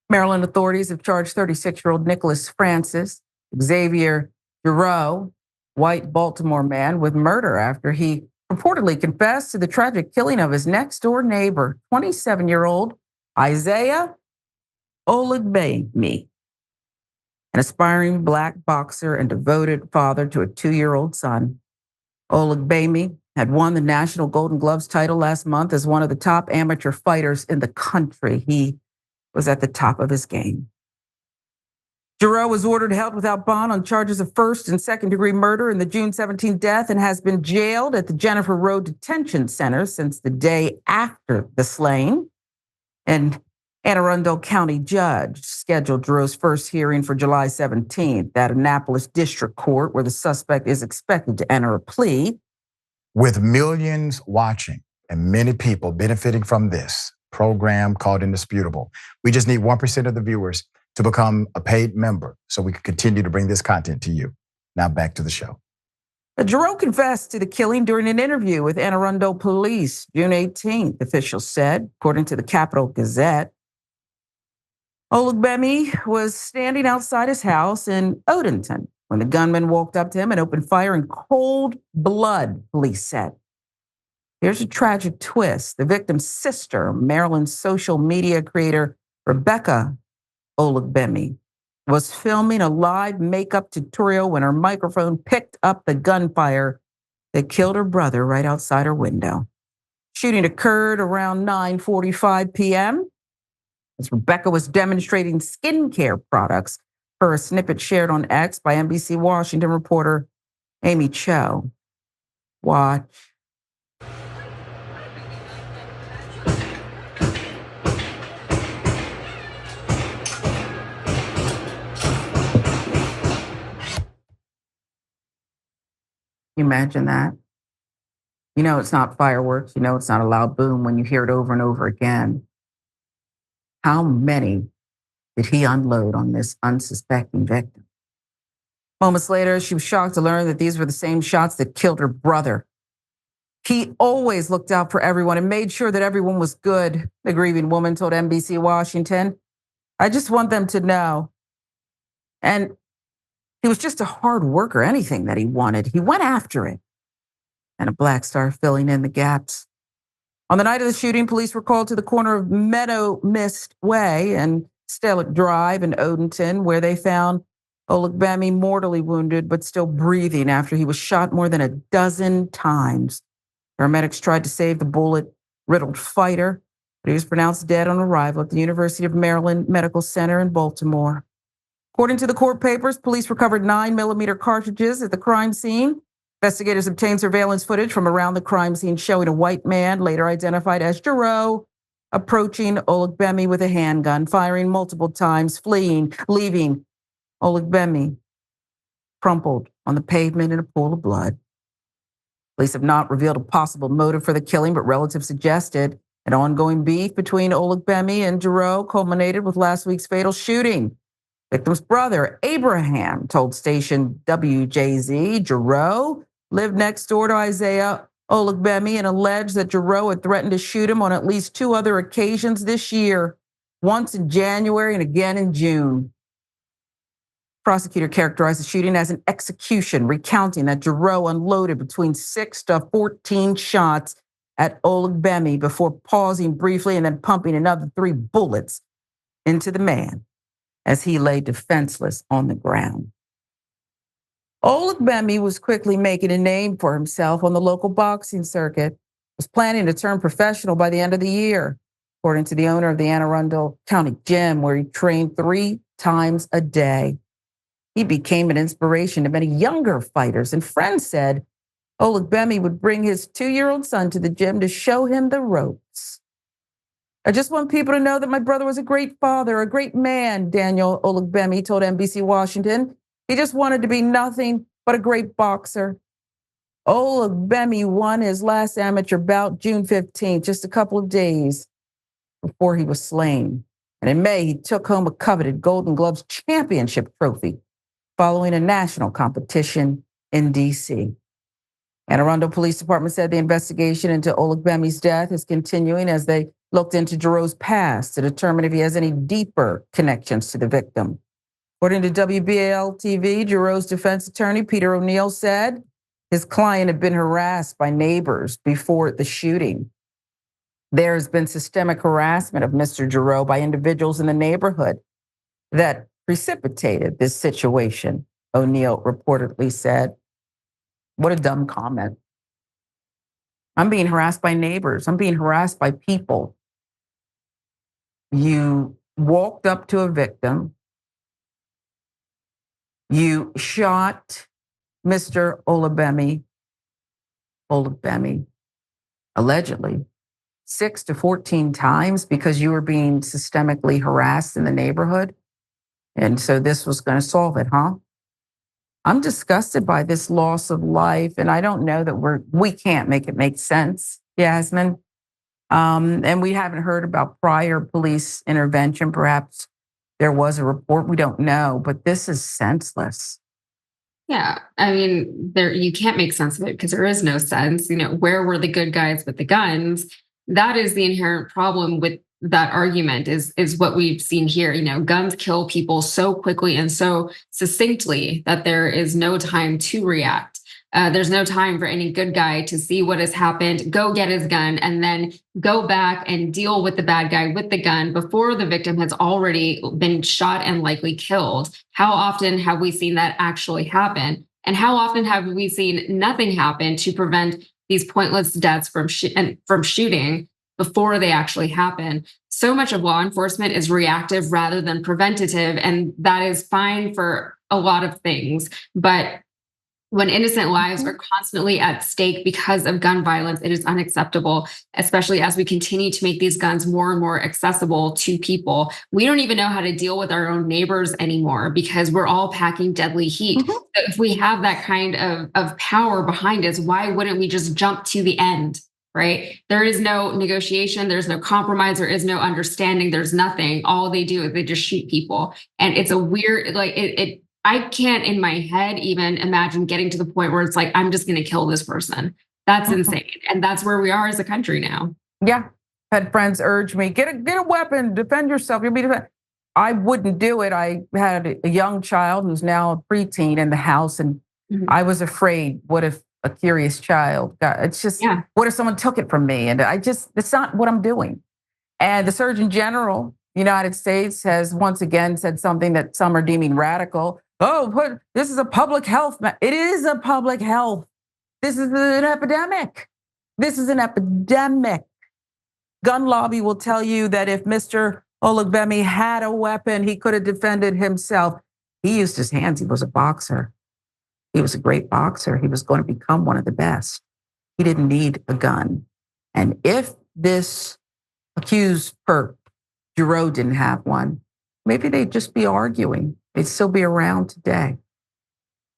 Maryland authorities have charged 36-year-old Nicholas Francis Xavier Giroux, white Baltimore man, with murder after he purportedly confessed to the tragic killing of his next-door neighbor, 27-year-old Isaiah Olugbemi, an aspiring Black boxer and devoted father to a 2-year-old son. Olugbemi had won the National Golden Gloves title last month as one of the top amateur fighters in the country. He was at the top of his game. Giroux was ordered held without bond on charges of first and second-degree murder in the June 17 death and has been jailed at the Jennifer Road Detention Center since the day after the slaying. An Anne Arundel County judge scheduled Giroux's first hearing for July 17th at Annapolis District Court, where the suspect is expected to enter a plea. With millions watching and many people benefiting from this program called Indisputable, we just need 1% of the viewers to become a paid member so we can continue to bring this content to you. Now back to the show. Giroux confessed to the killing during an interview with Anne Arundel Police June 18th, officials said, according to the Capital Gazette. Olugbemi was standing outside his house in Odenton when the gunman walked up to him and opened fire in cold blood, police said. Here's a tragic twist. The victim's sister, Maryland's social media creator Rebecca Olugbemi, was filming a live makeup tutorial when her microphone picked up the gunfire that killed her brother right outside her window. Shooting occurred around 9:45 p.m. as Rebecca was demonstrating skincare products per a snippet shared on X by NBC Washington reporter Amy Cho. Watch. Can you imagine that? You know it's not fireworks. You know it's not a loud boom when you hear it over and over again. How many did he unload on this unsuspecting victim? Moments later, she was shocked to learn that these were the same shots that killed her brother. He always looked out for everyone and made sure that everyone was good, the grieving woman told NBC Washington. I just want them to know. And he was just a hard worker. Anything that he wanted, he went after it. And a Black star filling in the gaps. On the night of the shooting, police were called to the corner of Meadow Mist Way and Stellick Drive in Odenton, where they found Olugbemi mortally wounded but still breathing after he was shot more than a dozen times. Paramedics tried to save the bullet-riddled fighter, but he was pronounced dead on arrival at the University of Maryland Medical Center in Baltimore. According to the court papers, police recovered 9mm cartridges at the crime scene. Investigators obtained surveillance footage from around the crime scene showing a white man, later identified as Giroux, approaching Olugbemi with a handgun, firing multiple times, fleeing, leaving Olugbemi crumpled on the pavement in a pool of blood. Police have not revealed a possible motive for the killing, but relatives suggested an ongoing beef between Olugbemi and Giroux culminated with last week's fatal shooting. Victim's brother, Abraham, told station WJZ Giroux lived next door to Isaiah Olugbemi and alleged that Giroux had threatened to shoot him on at least 2 other occasions this year, once in January and again in June. Prosecutor characterized the shooting as an execution, recounting that Giroux unloaded between 6 to 14 shots at Olugbemi before pausing briefly and then pumping another 3 bullets into the man as he lay defenseless on the ground. Olugbemi was quickly making a name for himself on the local boxing circuit, was planning to turn professional by the end of the year, according to the owner of the Anne Arundel County Gym, where he trained 3 times a day. He became an inspiration to many younger fighters, and friends said Olugbemi would bring his 2-year-old son to the gym to show him the ropes. I just want people to know that my brother was a great father, a great man, Daniel Olugbemi told NBC Washington. He just wanted to be nothing but a great boxer. Olugbemi won his last amateur bout June 15th, just a couple of days before he was slain. And in May, he took home a coveted Golden Gloves championship trophy following a national competition in D.C. Anne Arundel Police Department said the investigation into Olugbemi's death is continuing as they looked into Giroux's past to determine if he has any deeper connections to the victim. According to WBAL TV, Giroux's defense attorney, Peter O'Neill, said his client had been harassed by neighbors before the shooting. There's been systemic harassment of Mr. Giroux by individuals in the neighborhood that precipitated this situation, O'Neill reportedly said. What a dumb comment. I'm being harassed by neighbors. I'm being harassed by people. You walked up to a victim. You shot Mr. Olugbemi, allegedly, 6 to 14 times because you were being systemically harassed in the neighborhood. And so this was going to solve it, huh? I'm disgusted by this loss of life. And I don't know that we can't make it make sense, Yasmin. And we haven't heard about prior police intervention. Perhaps there was a report. We don't know, but this is senseless. Yeah, I mean, you can't make sense of it because there is no sense. Where were the good guys with the guns? That is the inherent problem with that argument is what we've seen here. Guns kill people so quickly and so succinctly that there is no time to react. There's no time for any good guy to see what has happened, go get his gun, and then go back and deal with the bad guy with the gun before the victim has already been shot and likely killed. How often have we seen that actually happen? And how often have we seen nothing happen to prevent these pointless deaths from shooting before they actually happen? So much of law enforcement is reactive rather than preventative, and that is fine for a lot of things. But when innocent lives are constantly at stake because of gun violence, it is unacceptable, especially as we continue to make these guns more and more accessible to people. We don't even know how to deal with our own neighbors anymore because we're all packing deadly heat. So if we have that kind of power behind us, why wouldn't we just jump to the end? Right? There is no negotiation. There's no compromise. There is no understanding. There's nothing. All they do is they just shoot people. And it's a weird, I can't in my head even imagine getting to the point where it's like, I'm just going to kill this person. That's insane. And that's where we are as a country now. Yeah. Had friends urge me, get a weapon, defend yourself. You'll be defended. I wouldn't do it. I had a young child who's now a preteen in the house, and I was afraid, what if a curious child it's just, what if someone took it from me? And it's not what I'm doing. And the Surgeon General, United States, has once again said something that some are deeming radical. Oh, this is a public health. It is a public health. This is an epidemic. This is an epidemic. Gun lobby will tell you that if Mr. Olugbemi had a weapon, he could have defended himself. He used his hands. He was a boxer. He was a great boxer. He was going to become one of the best. He didn't need a gun. And if this accused perp, Giroux, didn't have one, maybe they'd just be arguing. They'd still be around today.